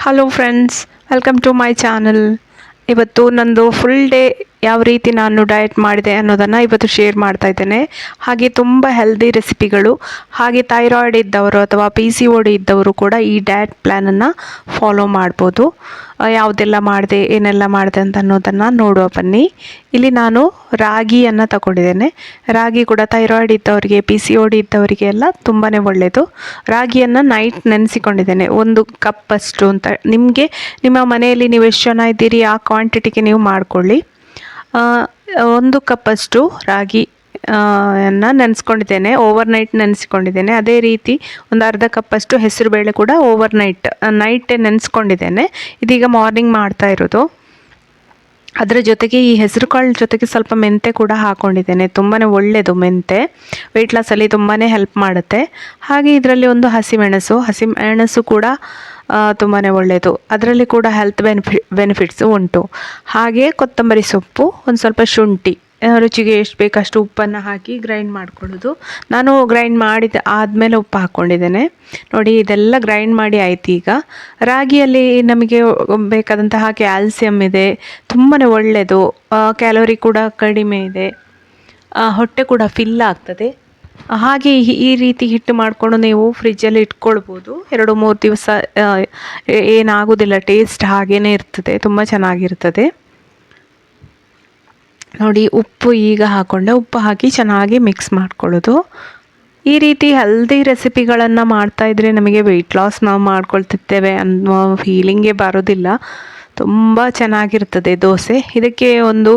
Hello friends, welcome to my channel. ಇವತ್ತು ನಂದು full day ಯಾವ ರೀತಿ ನಾನು ಡಯಟ್ ಮಾಡಿದೆ ಅನ್ನೋದನ್ನು ಇವತ್ತು ಶೇರ್ ಮಾಡ್ತಾ ಇದ್ದೇನೆ. ಹಾಗೆ ತುಂಬ ಹೆಲ್ದಿ ರೆಸಿಪಿಗಳು, ಹಾಗೆ ಥೈರಾಯ್ಡ್ ಇದ್ದವರು ಅಥವಾ PCOD ಇದ್ದವರು ಕೂಡ ಈ ಡಯಟ್ ಪ್ಲ್ಯಾನನ್ನು ಫಾಲೋ ಮಾಡ್ಬೋದು. ಯಾವುದೆಲ್ಲ ಮಾಡಿದೆ, ಏನೆಲ್ಲ ಮಾಡಿದೆ ಅಂತ ಅನ್ನೋದನ್ನು ನೋಡುವ ಬನ್ನಿ. ಇಲ್ಲಿ ನಾನು ರಾಗಿಯನ್ನು ತಗೊಂಡಿದ್ದೇನೆ. ರಾಗಿ ಕೂಡ ಥೈರಾಯ್ಡ್ ಇದ್ದವರಿಗೆ, PCOD ಇದ್ದವರಿಗೆ ಎಲ್ಲ ತುಂಬಾ ಒಳ್ಳೆಯದು. ರಾಗಿಯನ್ನು ನೈಟ್ ನೆನೆಸಿಕೊಂಡಿದ್ದೇನೆ, 1 ಕಪ್ಪಷ್ಟು ಅಂತ. ನಿಮ್ಮ ಮನೆಯಲ್ಲಿ ನೀವು ಎಷ್ಟು ಜನ ಇದ್ದೀರಿ ಆ ಕ್ವಾಂಟಿಟಿಗೆ ನೀವು ಮಾಡಿಕೊಳ್ಳಿ. 1 ಕಪ್ಪಷ್ಟು ರಾಗಿ ನೆನೆಸ್ಕೊಂಡಿದ್ದೇನೆ, ಓವರ್ನೈಟ್ ನೆನೆಸ್ಕೊಂಡಿದ್ದೇನೆ. ಅದೇ ರೀತಿ ಒಂದು ಅರ್ಧ ಕಪ್ಪಷ್ಟು ಹೆಸರುಬೇಳೆ ಕೂಡ ನೈಟೇ ನೆನೆಸ್ಕೊಂಡಿದ್ದೇನೆ. ಇದೀಗ ಮಾರ್ನಿಂಗ್ ಮಾಡ್ತಾ ಇರೋದು. ಅದರ ಜೊತೆಗೆ ಈ ಹೆಸರು ಕಾಳು ಜೊತೆಗೆ ಸ್ವಲ್ಪ ಮೆಂತೆ ಕೂಡ ಹಾಕ್ಕೊಂಡಿದ್ದೇನೆ. ತುಂಬಾ ಒಳ್ಳೆಯದು ಮೆಂತೆ, ವೆಯ್ಟ್ ಲಾಸಲ್ಲಿ ತುಂಬಾ ಹೆಲ್ಪ್ ಮಾಡುತ್ತೆ. ಹಾಗೆ ಇದರಲ್ಲಿ ಒಂದು ಹಸಿಮೆಣಸು ಕೂಡ ತುಂಬಾ ಒಳ್ಳೆಯದು, ಅದರಲ್ಲಿ ಕೂಡ ಹೆಲ್ತ್ ಬೆನಿಫಿಟ್ಸು ಉಂಟು. ಹಾಗೆ ಕೊತ್ತಂಬರಿ ಸೊಪ್ಪು, ಒಂದು ಸ್ವಲ್ಪ ಶುಂಠಿ, ರುಚಿಗೆ ಎಷ್ಟು ಬೇಕಷ್ಟು ಉಪ್ಪನ್ನು ಹಾಕಿ ಗ್ರೈಂಡ್ ಮಾಡ್ಕೊಳ್ಳೋದು. ನಾನು ಗ್ರೈಂಡ್ ಮಾಡಿದ ಆದಮೇಲೆ ಉಪ್ಪು ಹಾಕ್ಕೊಂಡಿದ್ದೇನೆ. ನೋಡಿ, ಇದೆಲ್ಲ ಗ್ರೈಂಡ್ ಮಾಡಿ ಆಯ್ತು. ಈಗ ರಾಗಿಯಲ್ಲಿ ನಮಗೆ ಬೇಕಾದಂತಹ ಕ್ಯಾಲ್ಸಿಯಂ ಇದೆ, ತುಂಬಾ ಒಳ್ಳೆಯದು. ಕ್ಯಾಲೋರಿ ಕೂಡ ಕಡಿಮೆ ಇದೆ, ಹೊಟ್ಟೆ ಕೂಡ ಫಿಲ್ ಆಗ್ತದೆ. ಹಾಗೆ ಈ ರೀತಿ ಹಿಟ್ಟು ಮಾಡಿಕೊಂಡು ನೀವು ಫ್ರಿಜ್ಜಲ್ಲಿ ಇಟ್ಕೊಳ್ಬೋದು. 2-3 ದಿವಸ ಏನಾಗೋದಿಲ್ಲ, ಟೇಸ್ಟ್ ಹಾಗೇ ಇರ್ತದೆ, ತುಂಬ ಚೆನ್ನಾಗಿರ್ತದೆ. ನೋಡಿ, ಉಪ್ಪು ಈಗ ಹಾಕ್ಕೊಂಡೆ. ಉಪ್ಪು ಹಾಕಿ ಚೆನ್ನಾಗಿ ಮಿಕ್ಸ್ ಮಾಡ್ಕೊಳ್ಳೋದು. ಈ ರೀತಿ ಹೆಲ್ದಿ ರೆಸಿಪಿಗಳನ್ನು ಮಾಡ್ತಾಯಿದ್ರೆ ನಮಗೆ ವೆಯ್ಟ್ ಲಾಸ್ ನಾವು ಮಾಡ್ಕೊಳ್ತಿದ್ದೇವೆ ಅನ್ನೋ ಫೀಲಿಂಗೇ ಬರೋದಿಲ್ಲ. ತುಂಬ ಚೆನ್ನಾಗಿರ್ತದೆ ದೋಸೆ. ಇದಕ್ಕೆ ಒಂದು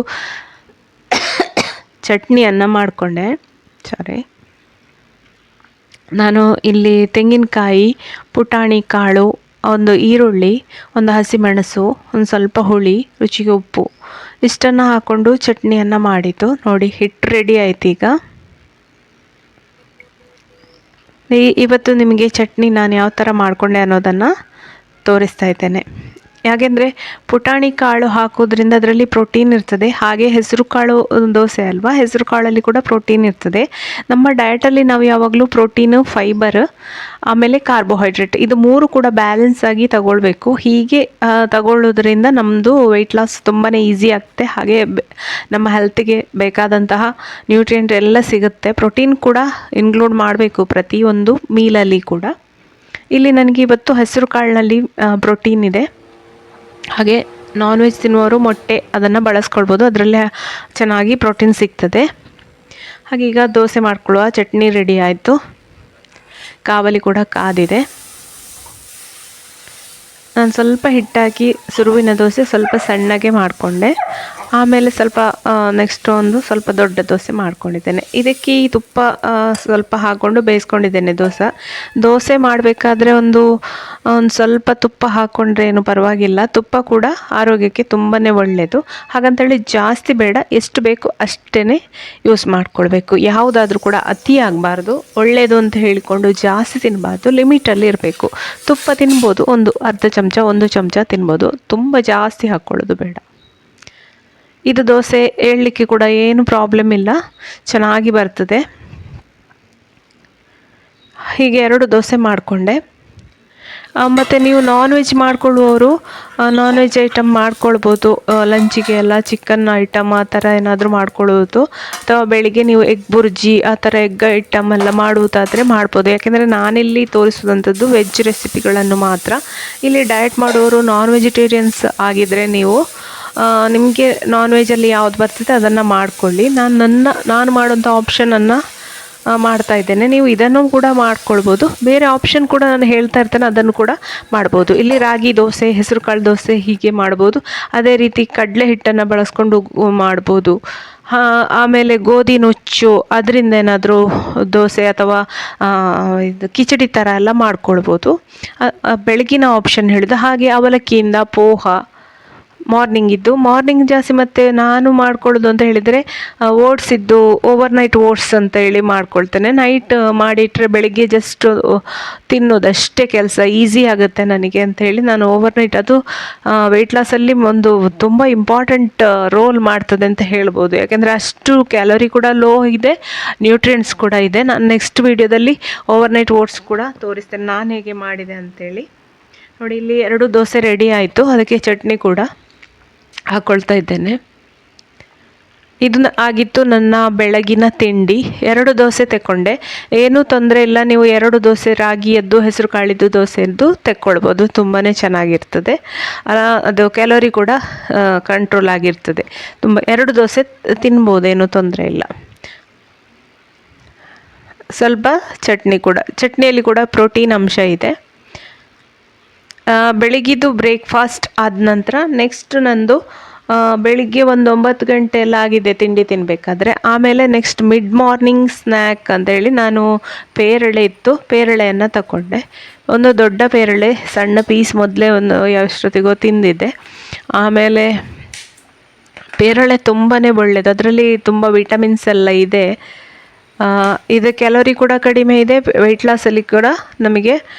ಚಟ್ನಿಯನ್ನು ಮಾಡಿಕೊಂಡೆ. ನಾನು ಇಲ್ಲಿ ತೆಂಗಿನಕಾಯಿ, ಪುಟಾಣಿ ಕಾಳು, ಒಂದು ಈರುಳ್ಳಿ, ಒಂದು ಹಸಿಮೆಣಸು, ಒಂದು ಸ್ವಲ್ಪ ಹುಳಿ, ರುಚಿಗೆ ಉಪ್ಪು, ಇಷ್ಟನ್ನು ಹಾಕ್ಕೊಂಡು ಚಟ್ನಿಯನ್ನು ಮಾಡಿದ್ದು. ನೋಡಿ, ಹಿಟ್ಟು ರೆಡಿ ಆಯ್ತು. ಈಗ ಇವತ್ತು ನಿಮಗೆ ಚಟ್ನಿ ನಾನು ಯಾವ ಥರ ಮಾಡಿಕೊಂಡೆ ಅನ್ನೋದನ್ನು ತೋರಿಸ್ತಾ ಇದ್ದೇನೆ. ಯಾಕೆಂದರೆ ಪುಟಾಣಿ ಕಾಳು ಹಾಕೋದ್ರಿಂದ ಅದರಲ್ಲಿ ಪ್ರೋಟೀನ್ ಇರ್ತದೆ. ಹಾಗೆ ಹೆಸರು ಕಾಳು ದೋಸೆ ಅಲ್ವಾ, ಹೆಸರು ಕಾಳಲ್ಲಿ ಕೂಡ ಪ್ರೋಟೀನ್ ಇರ್ತದೆ. ನಮ್ಮ ಡಯಟಲ್ಲಿ ನಾವು ಯಾವಾಗಲೂ ಪ್ರೋಟೀನು, ಫೈಬರ್, ಆಮೇಲೆ ಕಾರ್ಬೋಹೈಡ್ರೇಟ್, ಇದು 3 ಕೂಡ ಬ್ಯಾಲೆನ್ಸ್ ಆಗಿ ತಗೊಳ್ಬೇಕು. ಹೀಗೆ ತಗೊಳ್ಳೋದ್ರಿಂದ ನಮ್ಮದು ವೆಯ್ಟ್ ಲಾಸ್ ತುಂಬಾ ಈಸಿ ಆಗುತ್ತೆ. ಹಾಗೆ ನಮ್ಮ ಹೆಲ್ತಿಗೆ ಬೇಕಾದಂತಹ ನ್ಯೂಟ್ರಿಯೆಂಟ್ ಎಲ್ಲ ಸಿಗುತ್ತೆ. ಪ್ರೋಟೀನ್ ಕೂಡ ಇನ್ಕ್ಲೂಡ್ ಮಾಡಬೇಕು ಪ್ರತಿಯೊಂದು ಮೀಲಲ್ಲಿ ಕೂಡ. ಇಲ್ಲಿ ನನಗೆ ಇವತ್ತು ಹೆಸರು ಕಾಳಿನಲ್ಲಿ ಪ್ರೋಟೀನ್ ಇದೆ. ಹಾಗೆ ನಾನ್ ವೆಜ್ ತಿನ್ನುವವರು ಮೊಟ್ಟೆ ಅದನ್ನು ಬಳಸ್ಕೊಳ್ಬೋದು, ಅದರಲ್ಲೇ ಚೆನ್ನಾಗಿ ಪ್ರೋಟೀನ್ ಸಿಗ್ತದೆ. ಹಾಗೆ ಈಗ ದೋಸೆ ಮಾಡ್ಕೊಳ್ಳುವ. ಚಟ್ನಿ ರೆಡಿ ಆಯಿತು, ಕಾವಲಿ ಕೂಡ ಕಾದಿದೆ. ನಾನು ಸ್ವಲ್ಪ ಹಿಟ್ಟಾಕಿ ಸುರುವಿನ ದೋಸೆ ಸ್ವಲ್ಪ ಸಣ್ಣಗೆ ಮಾಡಿಕೊಂಡೆ. ಆಮೇಲೆ ನೆಕ್ಸ್ಟ್ ಸ್ವಲ್ಪ ದೊಡ್ಡ ದೋಸೆ ಮಾಡ್ಕೊಂಡಿದ್ದೇನೆ. ಇದಕ್ಕೆ ಈ ತುಪ್ಪ ಸ್ವಲ್ಪ ಹಾಕ್ಕೊಂಡು ಬೇಯಿಸ್ಕೊಂಡಿದ್ದೇನೆ. ದೋಸೆ ಮಾಡಬೇಕಾದ್ರೆ ಒಂದು ಸ್ವಲ್ಪ ತುಪ್ಪ ಹಾಕ್ಕೊಂಡ್ರೆ ಏನು ಪರವಾಗಿಲ್ಲ. ತುಪ್ಪ ಕೂಡ ಆರೋಗ್ಯಕ್ಕೆ ತುಂಬಾ ಒಳ್ಳೆಯದು. ಹಾಗಂತೇಳಿ ಜಾಸ್ತಿ ಬೇಡ, ಎಷ್ಟು ಬೇಕು ಅಷ್ಟೇ ಯೂಸ್ ಮಾಡ್ಕೊಳ್ಬೇಕು. ಯಾವುದಾದ್ರೂ ಕೂಡ ಅತಿ ಆಗಬಾರ್ದು. ಒಳ್ಳೆಯದು ಅಂತ ಹೇಳಿಕೊಂಡು ಜಾಸ್ತಿ ತಿನ್ನಬಾರ್ದು, ಲಿಮಿಟಲ್ಲಿ ಇರಬೇಕು. ತುಪ್ಪ ತಿನ್ಬೋದು, ಒಂದು ಅರ್ಧ ಚಮಚ, 1 ಚಮಚ ತಿನ್ಬೋದು, ತುಂಬ ಜಾಸ್ತಿ ಹಾಕ್ಕೊಳ್ಳೋದು ಬೇಡ. ಇದು ದೋಸೆ ಏಳಲಿಕ್ಕೆ ಕೂಡ ಏನು ಪ್ರಾಬ್ಲಮ್ ಇಲ್ಲ, ಚೆನ್ನಾಗಿ ಬರ್ತದೆ. ಹೀಗೆ 2 ದೋಸೆ ಮಾಡಿಕೊಂಡೆ. ಮತ್ತು ನೀವು ನಾನ್ ವೆಜ್ ಮಾಡ್ಕೊಳ್ಳುವವರು ನಾನ್ ವೆಜ್ ಐಟಮ್ ಮಾಡ್ಕೊಳ್ಬೋದು. ಲಂಚಿಗೆ ಎಲ್ಲ ಚಿಕನ್ ಐಟಮ್ ಆ ಥರ ಏನಾದರೂ ಮಾಡ್ಕೊಳ್ಳೋದು, ಅಥವಾ ಬೆಳಿಗ್ಗೆ ನೀವು ಎಗ್ ಬುರ್ಜಿ ಆ ಥರ ಎಗ್ ಐಟಮ್ ಎಲ್ಲ ಮಾಡುವುದಾದರೆ ಮಾಡ್ಬೋದು. ಯಾಕೆಂದರೆ ನಾನಿಲ್ಲಿ ತೋರಿಸುವಂಥದ್ದು ವೆಜ್ ರೆಸಿಪಿಗಳನ್ನು ಮಾತ್ರ. ಇಲ್ಲಿ ಡಯಟ್ ಮಾಡುವವರು ನಾನ್ ವೆಜಿಟೇರಿಯನ್ಸ್ ಆಗಿದ್ದರೆ ನೀವು ನಿಮಗೆ ನಾನ್ ವೆಜ್ಜಲ್ಲಿ ಯಾವ್ದು ಬರ್ತದೆ ಅದನ್ನು ಮಾಡಿಕೊಳ್ಳಿ. ನಾನು ಮಾಡೋಂಥ ಆಪ್ಷನನ್ನು ಮಾಡ್ತಾ ಇದ್ದೇನೆ. ನೀವು ಇದನ್ನು ಕೂಡ ಮಾಡ್ಕೊಳ್ಬೋದು. ಬೇರೆ ಆಪ್ಷನ್ ಕೂಡ ನಾನು ಹೇಳ್ತಾ ಇರ್ತೇನೆ, ಅದನ್ನು ಕೂಡ ಮಾಡ್ಬೋದು. ಇಲ್ಲಿ ರಾಗಿ ದೋಸೆ, ಹೆಸರು ಕಾಳು ದೋಸೆ ಹೀಗೆ ಮಾಡ್ಬೋದು. ಅದೇ ರೀತಿ ಕಡಲೆ ಹಿಟ್ಟನ್ನು ಬಳಸ್ಕೊಂಡು ಮಾಡ್ಬೋದು. ಆಮೇಲೆ ಗೋಧಿ ನುಚ್ಚು, ಅದರಿಂದ ಏನಾದರೂ ದೋಸೆ ಅಥವಾ ಇದು ಕಿಚಡಿ ಥರ ಎಲ್ಲ ಮಾಡ್ಕೊಳ್ಬೋದು. ಬೆಳಗಿನ ಆಪ್ಷನ್ ಹೇಳಿದೆ. ಹಾಗೆ ಅವಲಕ್ಕಿಯಿಂದ ಪೋಹ ಮಾರ್ನಿಂಗ್ ಜಾಸ್ತಿ. ಮತ್ತು ನಾನು ಮಾಡ್ಕೊಳ್ಳೋದು ಅಂತ ಹೇಳಿದರೆ ಓಟ್ಸಿದ್ದು ಓವರ್ನೈಟ್ ಓಟ್ಸ್ ಅಂತ ಹೇಳಿ ಮಾಡ್ಕೊಳ್ತೇನೆ. ನೈಟ್ ಮಾಡಿಟ್ರೆ ಬೆಳಿಗ್ಗೆ ಜಸ್ಟ್ ತಿನ್ನೋದಷ್ಟೇ ಕೆಲಸ, ಈಸಿ ಆಗುತ್ತೆ ನನಗೆ ಅಂತ ಹೇಳಿ ನಾನು ಓವರ್ನೈಟ್, ಅದು ವೆಯ್ಟ್ ಲಾಸಲ್ಲಿ ಒಂದು ತುಂಬ ಇಂಪಾರ್ಟೆಂಟ್ ರೋಲ್ ಮಾಡ್ತದೆ ಅಂತ ಹೇಳ್ಬೋದು. ಯಾಕೆಂದರೆ ಅಷ್ಟು ಕ್ಯಾಲೋರಿ ಕೂಡ ಲೋ ಇದೆ, ನ್ಯೂಟ್ರಿಯೆಂಟ್ಸ್ ಕೂಡ ಇದೆ. ನಾನು ನೆಕ್ಸ್ಟ್ ವೀಡಿಯೋದಲ್ಲಿ ಓವರ್ನೈಟ್ ಓಟ್ಸ್ ಕೂಡ ತೋರಿಸ್ತೇನೆ ನಾನು ಹೇಗೆ ಮಾಡಿದೆ ಅಂಥೇಳಿ. ನೋಡಿ ಇಲ್ಲಿ 2 ದೋಸೆ ರೆಡಿ ಆಯಿತು. ಅದಕ್ಕೆ ಚಟ್ನಿ ಕೂಡ ಹಾಕ್ಕೊಳ್ತಾ ಇದ್ದೇನೆ. ಇದನ್ನ ಆಗಿತ್ತು ನನ್ನ ಬೆಳಗಿನ ತಿಂಡಿ. 2 ದೋಸೆ ತೆಕ್ಕೊಂಡೆ, ಏನೂ ತೊಂದರೆ ಇಲ್ಲ. ನೀವು 2 ದೋಸೆ ರಾಗಿಯದ್ದು ಹೆಸರು ಕಾಳಿದ್ದು ದೋಸೆದ್ದು ತೆಕ್ಕೊಳ್ಬೋದು, ತುಂಬಾ ಚೆನ್ನಾಗಿರ್ತದೆ. ಅದು ಕ್ಯಾಲೋರಿ ಕೂಡ ಕಂಟ್ರೋಲ್ ಆಗಿರ್ತದೆ. ತುಂಬ 2 ದೋಸೆ ತಿನ್ಬೋದು, ಏನೂ ತೊಂದರೆ ಇಲ್ಲ. ಸ್ವಲ್ಪ ಚಟ್ನಿ ಕೂಡ, ಚಟ್ನಿಯಲ್ಲಿ ಕೂಡ ಪ್ರೋಟೀನ್ ಅಂಶ ಇದೆ. ಬೆಳಿಗ್ಗಿದ್ದು ಬ್ರೇಕ್ಫಾಸ್ಟ್ ಆದ ನಂತರ ನೆಕ್ಸ್ಟ್ ನಂದು ಬೆಳಿಗ್ಗೆ ಒಂದು 9 ಗಂಟೆ ಎಲ್ಲ ಆಗಿದೆ ತಿಂಡಿ ತಿನ್ನಬೇಕಾದ್ರೆ. ಆಮೇಲೆ ನೆಕ್ಸ್ಟ್ ಮಿಡ್ ಮಾರ್ನಿಂಗ್ ಸ್ನ್ಯಾಕ್ ಅಂತೇಳಿ ನಾನು ಪೇರಳೆ ಇತ್ತು, ಪೇರಳೆಯನ್ನು ತಗೊಂಡೆ. ಒಂದು ದೊಡ್ಡ ಪೇರಳೆ, ಸಣ್ಣ ಪೀಸ್ ಮೊದಲೇ ಒಂದು ಎಷ್ಟೊತ್ತಿಗೋ ತಿಂದಿದ್ದೆ. ಆಮೇಲೆ ಪೇರಳೆ ತುಂಬಾ ಒಳ್ಳೆಯದು, ಅದರಲ್ಲಿ ತುಂಬ ವಿಟಮಿನ್ಸ್ ಎಲ್ಲ ಇದೆ. ಇದು ಕ್ಯಾಲೋರಿ ಕೂಡ ಕಡಿಮೆ ಇದೆ. ವೆಯ್ಟ್ ಲಾಸಲ್ಲಿ ಕೂಡ ನಮಗೆ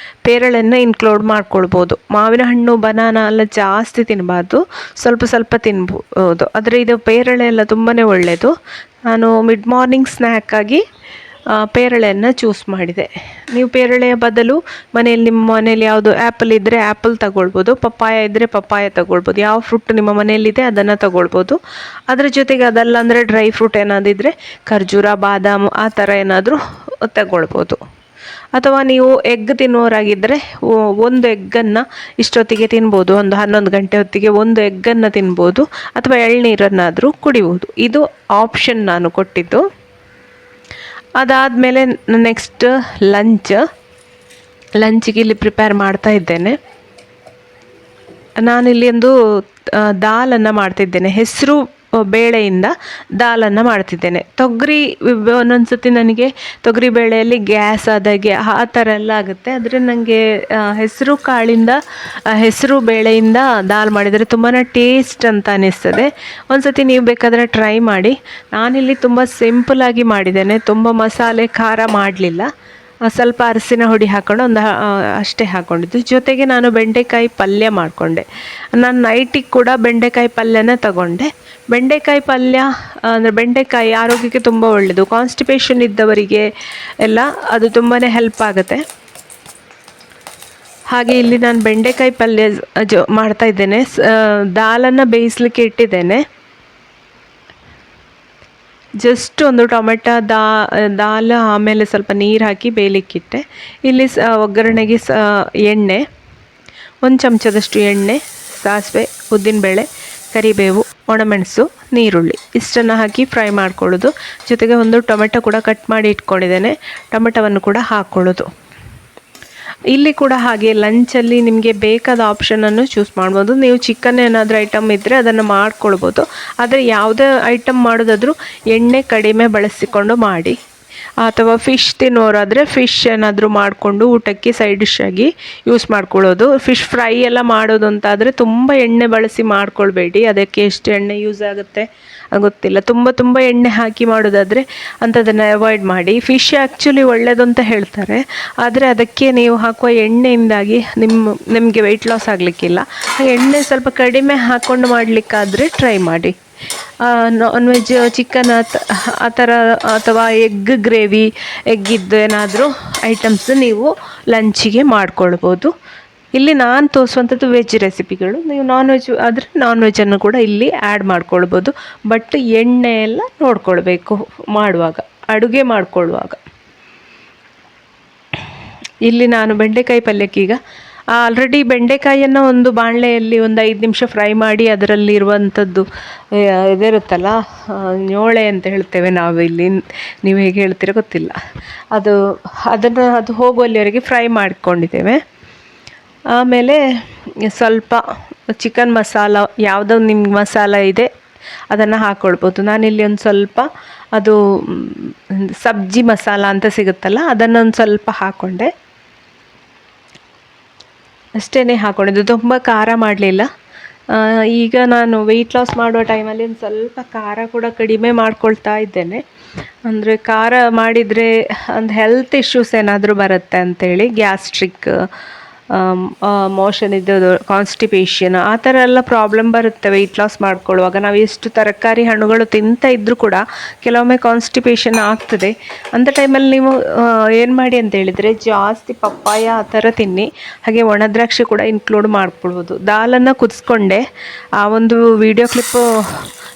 ಪೇರಳೆಯನ್ನು ಇನ್ಕ್ಲೂಡ್ ಮಾಡ್ಕೊಳ್ಬೋದು. ಮಾವಿನ ಹಣ್ಣು, ಬನಾನಾ ಎಲ್ಲ ಜಾಸ್ತಿ ತಿನ್ನಬಾರ್ದು, ಸ್ವಲ್ಪ ಸ್ವಲ್ಪ ತಿನ್ಬೋದು. ಆದರೆ ಇದು ಪೇರಳೆ ಎಲ್ಲ ತುಂಬಾ ಒಳ್ಳೆಯದು. ನಾನು ಮಿಡ್ ಮಾರ್ನಿಂಗ್ ಸ್ನ್ಯಾಕಾಗಿ ಪೇರಳೆಯನ್ನು ಚೂಸ್ ಮಾಡಿದೆ. ನೀವು ಪೇರಳೆಯ ಬದಲು ನಿಮ್ಮ ಮನೇಲಿ ಯಾವುದು ಆ್ಯಪಲ್ ಇದ್ದರೆ ಆ್ಯಪಲ್ ತಗೊಳ್ಬೋದು, ಪಪ್ಪಾಯ ಇದ್ದರೆ ಪಪ್ಪಾಯ ತಗೊಳ್ಬೋದು. ಯಾವ ಫ್ರೂಟ್ ನಿಮ್ಮ ಮನೆಯಲ್ಲಿದೆ ಅದನ್ನು ತಗೊಳ್ಬೋದು. ಅದರ ಜೊತೆಗೆ ಅದಲ್ಲ ಅಂದರೆ ಡ್ರೈ ಫ್ರೂಟ್ ಏನಾದಿದ್ದರೆ ಖರ್ಜೂರ, ಬಾದಾಮು ಆ ಥರ ಏನಾದರೂ ತಗೊಳ್ಬೋದು. ಅಥವಾ ನೀವು ಎಗ್ ತಿನ್ನೋರಾಗಿದ್ದರೆ ಒಂದು ಎಗ್ಗನ್ನು ಇಷ್ಟೊತ್ತಿಗೆ ತಿನ್ಬೋದು, ಒಂದು 11 ಗಂಟೆ ಹೊತ್ತಿಗೆ ಒಂದು ಎಗ್ಗನ್ನು ತಿನ್ಬೋದು, ಅಥವಾ ಎಳ್ನೀರನ್ನಾದರೂ ಕುಡಿಬೋದು. ಇದು ಆಪ್ಷನ್ ನಾನು ಕೊಟ್ಟಿದ್ದು. ಅದಾದಮೇಲೆ ನೆಕ್ಸ್ಟ್ ಲಂಚಿಗೆ ಇಲ್ಲಿ ಪ್ರಿಪೇರ್ ಮಾಡ್ತಾ ಇದ್ದೇನೆ. ನಾನಿಲ್ಲಿ ಒಂದು ದಾಲನ್ನು ಮಾಡ್ತಿದ್ದೇನೆ, ಹೆಸರು ಬೇಳೆಯಿಂದ ದಾಲನ್ನು ಮಾಡ್ತಿದ್ದೇನೆ. ತೊಗರಿ ಒಂದೊಂದ್ಸತಿ ನನಗೆ ತೊಗರಿ ಬೇಳೆಯಲ್ಲಿ ಗ್ಯಾಸ್ ಆದಾಗೆ ಆ ಥರ ಎಲ್ಲ ಆಗುತ್ತೆ. ಆದರೆ ನನಗೆ ಹೆಸರು ಕಾಳಿಂದ ಹೆಸರು ಬೇಳೆಯಿಂದ ದಾಲ್ ಮಾಡಿದರೆ ತುಂಬಾ ಟೇಸ್ಟ್ ಅಂತ ಅನ್ನಿಸ್ತದೆ. ಒಂದ್ಸತಿ ನೀವು ಬೇಕಾದರೆ ಟ್ರೈ ಮಾಡಿ. ನಾನಿಲ್ಲಿ ತುಂಬ ಸಿಂಪಲಾಗಿ ಮಾಡಿದ್ದೇನೆ, ತುಂಬ ಮಸಾಲೆ ಖಾರ ಮಾಡಲಿಲ್ಲ. ಸ್ವಲ್ಪ ಅರಸಿನ ಹುಡಿ ಹಾಕ್ಕೊಂಡು ಅಷ್ಟೇ ಹಾಕ್ಕೊಂಡಿದ್ದು. ಜೊತೆಗೆ ನಾನು ಬೆಂಡೆಕಾಯಿ ಪಲ್ಯ ಮಾಡಿಕೊಂಡೆ. ನಾನು ನೈಟಿಗೆ ಕೂಡ ಬೆಂಡೆಕಾಯಿ ಪಲ್ಯನ ತಗೊಂಡೆ. ಬೆಂಡೆಕಾಯಿ ಪಲ್ಯ ಅಂದರೆ ಬೆಂಡೆಕಾಯಿ ಆರೋಗ್ಯಕ್ಕೆ ತುಂಬ ಒಳ್ಳೆಯದು. ಕಾನ್ಸ್ಟಿಪೇಷನ್ ಇದ್ದವರಿಗೆ ಎಲ್ಲ ಅದು ತುಂಬಾ ಹೆಲ್ಪ್ ಆಗುತ್ತೆ. ಹಾಗೆ ಇಲ್ಲಿ ನಾನು ಬೆಂಡೆಕಾಯಿ ಪಲ್ಯ ಮಾಡ್ತಾ ಇದ್ದೇನೆ. ದಾಲನ್ನು ಬೇಯಿಸಲಿಕ್ಕೆ ಇಟ್ಟಿದ್ದೇನೆ. ಜಸ್ಟ್ ಒಂದು ಟೊಮೆಟೊ ದಾಲ್ ಆಮೇಲೆ ಸ್ವಲ್ಪ ನೀರು ಹಾಕಿ ಬೇಯಲಿಕ್ಕಿಟ್ಟೆ. ಇಲ್ಲಿ ಒಗ್ಗರಣೆಗೆ ಎಣ್ಣೆ, 1 ಚಮಚದಷ್ಟು ಎಣ್ಣೆ, ಸಾಸಿವೆ, ಉದ್ದಿನಬೇಳೆ, ಕರಿಬೇವು, ಒಣಮೆಣಸು, ನೀರುಳ್ಳಿ ಇಷ್ಟನ್ನು ಹಾಕಿ ಫ್ರೈ ಮಾಡ್ಕೊಳ್ಳೋದು. ಜೊತೆಗೆ ಒಂದು ಟೊಮೆಟೊ ಕೂಡ ಕಟ್ ಮಾಡಿ ಇಟ್ಕೊಂಡಿದ್ದೇನೆ, ಟೊಮೆಟೊವನ್ನು ಕೂಡ ಹಾಕ್ಕೊಳ್ಳೋದು. ಇಲ್ಲಿ ಕೂಡ ಹಾಗೆ ಲಂಚಲ್ಲಿ ನಿಮಗೆ ಬೇಕಾದ ಆಪ್ಷನನ್ನು ಚೂಸ್ ಮಾಡ್ಬೋದು. ನೀವು ಚಿಕನ್ ಏನಾದರೂ ಐಟಮ್ ಇದ್ದರೆ ಅದನ್ನು ಮಾಡ್ಕೊಳ್ಬೋದು. ಆದರೆ ಯಾವುದೇ ಐಟಮ್ ಮಾಡೋದಾದರೂ ಎಣ್ಣೆ ಕಡಿಮೆ ಬಳಸಿಕೊಂಡು ಮಾಡಿ. ಅಥವಾ ಫಿಶ್ ತಿನ್ನೋರಾದರೆ ಫಿಶ್ ಏನಾದರೂ ಮಾಡಿಕೊಂಡು ಊಟಕ್ಕೆ ಸೈಡ್ ಡಿಶ್ ಆಗಿ ಯೂಸ್ ಮಾಡ್ಕೊಳ್ಳೋದು. ಫಿಶ್ ಫ್ರೈ ಎಲ್ಲ ಮಾಡೋದು ಅಂತಾದರೆ ತುಂಬ ಎಣ್ಣೆ ಬಳಸಿ ಮಾಡ್ಕೊಳ್ಬೇಡಿ, ಅದಕ್ಕೆ ಎಷ್ಟು ಎಣ್ಣೆ ಯೂಸ್ ಆಗುತ್ತೆ ಗೊತ್ತಿಲ್ಲ. ತುಂಬ ಎಣ್ಣೆ ಹಾಕಿ ಮಾಡೋದಾದರೆ ಅಂಥದ್ದನ್ನು ಅವಾಯ್ಡ್ ಮಾಡಿ. ಫಿಶ್ ಆ್ಯಕ್ಚುಲಿ ಒಳ್ಳೆಯದು ಅಂತ ಹೇಳ್ತಾರೆ, ಆದರೆ ಅದಕ್ಕೆ ನೀವು ಹಾಕುವ ಎಣ್ಣೆಯಿಂದಾಗಿ ನಿಮಗೆ ವೆಯ್ಟ್ ಲಾಸ್ ಆಗಲಿಕ್ಕಿಲ್ಲ. ಎಣ್ಣೆ ಸ್ವಲ್ಪ ಕಡಿಮೆ ಹಾಕ್ಕೊಂಡು ಮಾಡಲಿಕ್ಕಾದರೆ ಟ್ರೈ ಮಾಡಿ. ನಾನ್ ವೆಜ್ ಚಿಕನ್ ಆ ಥರ ಅಥವಾ ಎಗ್ ಗ್ರೇವಿ, ಎಗ್ಗಿದ್ದು ಏನಾದರೂ ಐಟಮ್ಸ್ ನೀವು ಲಂಚಿಗೆ ಮಾಡ್ಕೊಳ್ಬೋದು. ಇಲ್ಲಿ ನಾನು ತೋರಿಸುವಂಥದ್ದು ವೆಜ್ ರೆಸಿಪಿಗಳು. ನೀವು ನಾನ್ ವೆಜ್ ಆದರೆ ನಾನ್ ವೆಜ್ಜನ್ನು ಕೂಡ ಇಲ್ಲಿ ಆ್ಯಡ್ ಮಾಡ್ಕೊಳ್ಬೋದು. ಬಟ್ ಎಣ್ಣೆ ಎಲ್ಲ ನೋಡ್ಕೊಳ್ಬೇಕು ಮಾಡುವಾಗ, ಅಡುಗೆ ಮಾಡ್ಕೊಳ್ಳುವಾಗ. ಇಲ್ಲಿ ನಾನು ಬೆಂಡೆಕಾಯಿ ಪಲ್ಯಕ್ಕೀಗ ಆಲ್ರೆಡಿ ಬೆಂಡೆಕಾಯಿಯನ್ನು ಒಂದು ಬಾಣಲೆಯಲ್ಲಿ ಒಂದು 5 ನಿಮಿಷ ಫ್ರೈ ಮಾಡಿ ಅದರಲ್ಲಿರುವಂಥದ್ದು ಇದಿರುತ್ತಲ್ಲ, ñೋಳೆ ಅಂತ ಹೇಳ್ತೇವೆ ನಾವು ಇಲ್ಲಿ, ನೀವು ಹೇಗೆ ಹೇಳ್ತೀರೋ ಗೊತ್ತಿಲ್ಲ, ಅದು ಹೋಗುವಲ್ಲಿವರೆಗೆ ಫ್ರೈ ಮಾಡಿಕೊಂಡಿದ್ದೇವೆ. ಆಮೇಲೆ ಸ್ವಲ್ಪ ಚಿಕನ್ ಮಸಾಲ, ಯಾವುದೋ ನಿಮ್ಗೆ ಮಸಾಲ ಇದೆ ಅದನ್ನು ಹಾಕ್ಕೊಳ್ಬೋದು. ನಾನಿಲ್ಲಿ ಒಂದು ಸ್ವಲ್ಪ ಅದು ಸಬ್ಜಿ ಮಸಾಲ ಅಂತ ಸಿಗುತ್ತಲ್ಲ ಅದನ್ನೊಂದು ಸ್ವಲ್ಪ ಹಾಕ್ಕೊಂಡೆ, ಅಷ್ಟೇ ಹಾಕ್ಕೊಂಡಿದ್ದು. ತುಂಬ ಖಾರ ಮಾಡಲಿಲ್ಲ. ಈಗ ನಾನು ವೆಯ್ಟ್ ಲಾಸ್ ಮಾಡುವ ಟೈಮಲ್ಲಿ ಒಂದು ಸ್ವಲ್ಪ ಖಾರ ಕೂಡ ಕಡಿಮೆ ಮಾಡ್ಕೊಳ್ತಾ ಇದ್ದೇನೆ. ಅಂದರೆ ಖಾರ ಮಾಡಿದರೆ ಒಂದು ಹೆಲ್ತ್ ಇಶ್ಯೂಸ್ ಏನಾದರೂ ಬರುತ್ತೆ ಅಂಥೇಳಿ, ಗ್ಯಾಸ್ಟ್ರಿಕ್ ಮೋಷನ್ ಇದ್ದದ್ದು, ಕಾನ್ಸ್ಟಿಪೇಷನ್ ಆ ಥರ ಎಲ್ಲ ಪ್ರಾಬ್ಲಮ್ ಬರುತ್ತೆ ವೆಯ್ಟ್ ಲಾಸ್ ಮಾಡ್ಕೊಳ್ಳುವಾಗ. ನಾವು ಎಷ್ಟು ತರಕಾರಿ ಹಣ್ಣುಗಳು ತಿಂತ ಇದ್ದರೂ ಕೂಡ ಕೆಲವೊಮ್ಮೆ ಕಾನ್ಸ್ಟಿಪೇಷನ್ ಆಗ್ತದೆ. ಅಂಥ ಟೈಮಲ್ಲಿ ನೀವು ಏನು ಮಾಡಿ ಅಂತ ಹೇಳಿದರೆ ಜಾಸ್ತಿ ಪಪ್ಪಾಯ ಆ ಥರ ತಿನ್ನಿ. ಹಾಗೆ ಒಣ ದ್ರಾಕ್ಷಿ ಕೂಡ ಇನ್ಕ್ಲೂಡ್ ಮಾಡ್ಕೊಳ್ಬೋದು. ದಾಲನ್ನು ಕುದಿಸ್ಕೊಂಡೆ, ಆ ಒಂದು ವಿಡಿಯೋ ಕ್ಲಿಪ್ಪು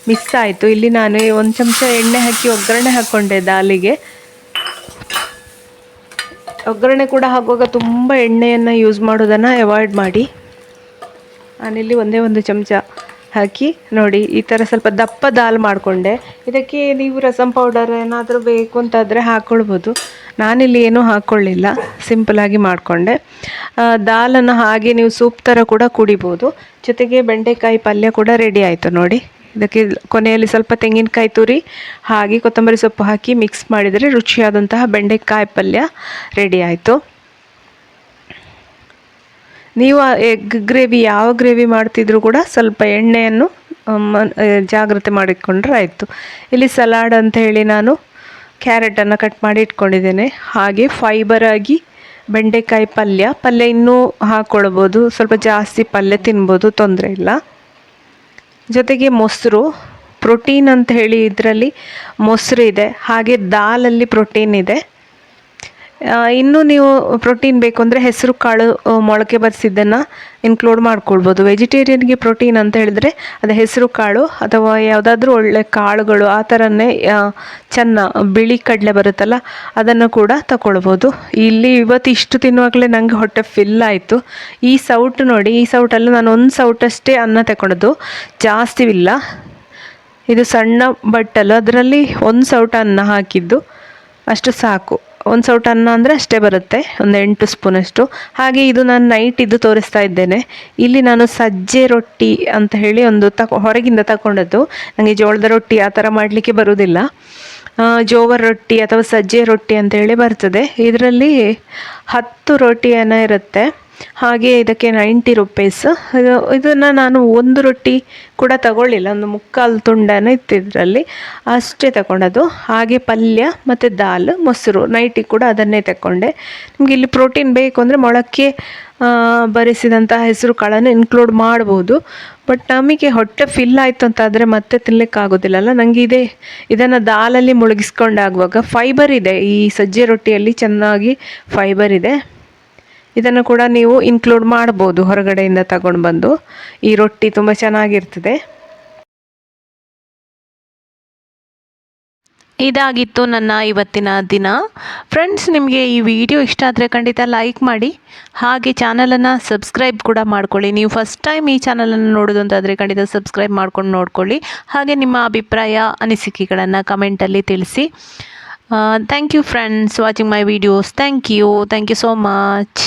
ಮಿಸ್ ಆಯಿತು. ಇಲ್ಲಿ ನಾನು 1 ಚಮಚ ಎಣ್ಣೆ ಹಾಕಿ ಒಗ್ಗರಣೆ ಹಾಕ್ಕೊಂಡೆ ದಾಲಿಗೆ. ಒಗ್ಗರಣೆ ಕೂಡ ಹಾಕುವಾಗ ತುಂಬ ಎಣ್ಣೆಯನ್ನು ಯೂಸ್ ಮಾಡೋದನ್ನು ಅವಾಯ್ಡ್ ಮಾಡಿ. ನಾನಿಲ್ಲಿ 1 ಚಮಚ ಹಾಕಿ ನೋಡಿ ಈ ಥರ ಸ್ವಲ್ಪ ದಪ್ಪ ದಾಲ್ ಮಾಡಿಕೊಂಡೆ. ಇದಕ್ಕೆ ನೀವು ರಸಮ್ ಪೌಡರ್ ಏನಾದರೂ ಬೇಕು ಅಂತಾದರೆ ಹಾಕ್ಕೊಳ್ಬೋದು. ನಾನಿಲ್ಲಿ ಏನೂ ಹಾಕ್ಕೊಳ್ಳಿಲ್ಲ, ಸಿಂಪಲಾಗಿ ಮಾಡಿಕೊಂಡೆ. ದಾಲನ್ನು ಹಾಗೆ ನೀವು ಸೂಪ್ ಥರ ಕೂಡ ಕುಡಿಬೋದು. ಜೊತೆಗೆ ಬೆಂಡೆಕಾಯಿ ಪಲ್ಯ ಕೂಡ ರೆಡಿ ಆಯಿತು ನೋಡಿ. ಇದಕ್ಕೆ ಕೊನೆಯಲ್ಲಿ ಸ್ವಲ್ಪ ತೆಂಗಿನಕಾಯಿ ತುರಿ ಹಾಗೆ ಕೊತ್ತಂಬರಿ ಸೊಪ್ಪು ಹಾಕಿ ಮಿಕ್ಸ್ ಮಾಡಿದರೆ ರುಚಿಯಾದಂತಹ ಬೆಂಡೆಕಾಯಿ ಪಲ್ಯ ರೆಡಿ ಆಯಿತು. ನೀವು ಎಗ್ ಗ್ರೇವಿ ಯಾವ ಗ್ರೇವಿ ಮಾಡ್ತಿದ್ರು ಕೂಡ ಸ್ವಲ್ಪ ಎಣ್ಣೆಯನ್ನು ಜಾಗ್ರತೆ ಮಾಡಿಕೊಂಡ್ರೆ ಆಯಿತು. ಇಲ್ಲಿ ಸಲಾಡ್ ಅಂತ ಹೇಳಿ ನಾನು ಕ್ಯಾರೆಟನ್ನು ಕಟ್ ಮಾಡಿ ಇಟ್ಕೊಂಡಿದ್ದೇನೆ. ಹಾಗೆ ಫೈಬರ್ ಆಗಿ ಬೆಂಡೆಕಾಯಿ ಪಲ್ಯ ಇನ್ನೂ ಹಾಕ್ಕೊಳ್ಬೋದು. ಸ್ವಲ್ಪ ಜಾಸ್ತಿ ಪಲ್ಯ ತಿನ್ಬೋದು, ತೊಂದರೆ ಇಲ್ಲ. ಜೊತೆಗೆ ಮೊಸರು, ಪ್ರೋಟೀನ್ ಅಂತ ಹೇಳಿ ಇದರಲ್ಲಿ ಮೊಸರು ಇದೆ. ಹಾಗೆ ದಾಲಲ್ಲಿ ಪ್ರೋಟೀನ್ ಇದೆ. ಇನ್ನೂ ನೀವು ಪ್ರೋಟೀನ್ ಬೇಕು ಅಂದರೆ ಹೆಸರು ಕಾಳು ಮೊಳಕೆ ಬರಿಸಿದ್ದನ್ನು ಇನ್ಕ್ಲೂಡ್ ಮಾಡ್ಕೊಳ್ಬೋದು. ವೆಜಿಟೇರಿಯನ್ಗೆ ಪ್ರೋಟೀನ್ ಅಂತ ಹೇಳಿದರೆ ಅದು ಹೆಸರು ಕಾಳು ಅಥವಾ ಯಾವುದಾದ್ರೂ ಒಳ್ಳೆ ಕಾಳುಗಳು ಆ ಥರನೇ ಬಿಳಿ ಕಡಲೆ ಬರುತ್ತಲ್ಲ ಅದನ್ನು ಕೂಡ ತಗೊಳ್ಬೋದು. ಇಲ್ಲಿ ಇವತ್ತು ಇಷ್ಟು ತಿನ್ನುವಾಗಲೇ ನನಗೆ ಹೊಟ್ಟೆ ಫಿಲ್ ಆಯಿತು. ಈ ಸೌಟು ನೋಡಿ, ಈ ಸೌಟಲ್ಲಿ ನಾನು 1 ಸೌಟಷ್ಟೇ ಅನ್ನ ತಗೊಂಡದ್ದು, ಜಾಸ್ತಿ ಇಲ್ಲ. ಇದು ಸಣ್ಣ ಬಟ್ಟಲು, ಅದರಲ್ಲಿ 1 ಸೌಟ ಅನ್ನ ಹಾಕಿದ್ದು, ಅಷ್ಟು ಸಾಕು. 1 ಸೌಟ ಅನ್ನ ಅಂದರೆ ಅಷ್ಟೇ ಬರುತ್ತೆ, ಒಂದು 8 ಸ್ಪೂನಷ್ಟು. ಹಾಗೆ ಇದು ನಾನು ನೈಟ್ ಇದು ತೋರಿಸ್ತಾ ಇದ್ದೇನೆ. ಇಲ್ಲಿ ನಾನು ಸಜ್ಜೆ ರೊಟ್ಟಿ ಅಂತ ಹೇಳಿ ಒಂದು ಹೊರಗಿಂದ ತಗೊಂಡದ್ದು. ನನಗೆ ಜೋಳದ ರೊಟ್ಟಿ ಆ ಥರ ಮಾಡಲಿಕ್ಕೆ ಬರುವುದಿಲ್ಲ. ಜೋವರ್ ರೊಟ್ಟಿ ಅಥವಾ ಸಜ್ಜೆ ರೊಟ್ಟಿ ಅಂತ ಹೇಳಿ ಬರ್ತದೆ. ಇದರಲ್ಲಿ 10 ರೊಟ್ಟಿಯನ್ನು ಇರುತ್ತೆ. ಹಾಗೆ ಇದಕ್ಕೆ 90 ರೂಪೀಸ್. ಇದನ್ನು ನಾನು 1 ರೊಟ್ಟಿ ಕೂಡ ತಗೊಳ್ಳಿಲ್ಲ, ಒಂದು 3/4 ತುಂಡನ್ನು ಇತ್ತಿದ್ರಲ್ಲಿ ಅಷ್ಟೇ ತಗೊಂಡದ್ದು. ಹಾಗೆ ಪಲ್ಯ ಮತ್ತು ದಾಲ್, ಮೊಸರು, ನೈಟಿಗೆ ಕೂಡ ಅದನ್ನೇ ತಗೊಂಡೆ. ನಿಮಗೆ ಇಲ್ಲಿ ಪ್ರೋಟೀನ್ ಬೇಕು ಅಂದರೆ ಮೊಳಕೆ ಬರಿಸಿದಂಥ ಹೆಸರು ಕಾಳನ್ನು ಇನ್ಕ್ಲೂಡ್ ಮಾಡ್ಬೋದು. ಬಟ್ ನಮಗೆ ಹೊಟ್ಟೆ ಫಿಲ್ ಆಯಿತು ಅಂತಾದರೆ ಮತ್ತೆ ತಿನ್ನಲಿಕ್ಕಾಗೋದಿಲ್ಲಲ್ಲ. ನನಗೆ ಇದನ್ನು ದಾಲಲ್ಲಿ ಮುಳುಗಿಸ್ಕೊಂಡಾಗುವಾಗ ಫೈಬರ್ ಇದೆ, ಈ ಸಜ್ಜೆ ರೊಟ್ಟಿಯಲ್ಲಿ ಚೆನ್ನಾಗಿ ಫೈಬರ್ ಇದೆ. ಇದನ್ನು ಕೂಡ ನೀವು ಇನ್ಕ್ಲೂಡ್ ಮಾಡ್ಬೋದು ಹೊರಗಡೆಯಿಂದ ತಗೊಂಡು ಬಂದು. ಈ ರೊಟ್ಟಿ ತುಂಬ ಚೆನ್ನಾಗಿರ್ತದೆ. ಇದಾಗಿತ್ತು ನನ್ನ ಇವತ್ತಿನ ದಿನ. ಫ್ರೆಂಡ್ಸ್, ನಿಮಗೆ ಈ ವಿಡಿಯೋ ಇಷ್ಟ ಆದರೆ ಖಂಡಿತ ಲೈಕ್ ಮಾಡಿ. ಹಾಗೆ ಚಾನಲನ್ನು ಸಬ್ಸ್ಕ್ರೈಬ್ ಕೂಡ ಮಾಡ್ಕೊಳ್ಳಿ. ನೀವು ಫಸ್ಟ್ ಟೈಮ್ ಈ ಚಾನಲನ್ನು ನೋಡೋದು ಅಂತಾದರೆ ಖಂಡಿತ ಸಬ್ಸ್ಕ್ರೈಬ್ ಮಾಡ್ಕೊಂಡು ನೋಡ್ಕೊಳ್ಳಿ. ಹಾಗೆ ನಿಮ್ಮ ಅಭಿಪ್ರಾಯ, ಅನಿಸಿಕೆಗಳನ್ನು ಕಮೆಂಟಲ್ಲಿ ತಿಳಿಸಿ. Thank you friends watching my videos. Thank you so much.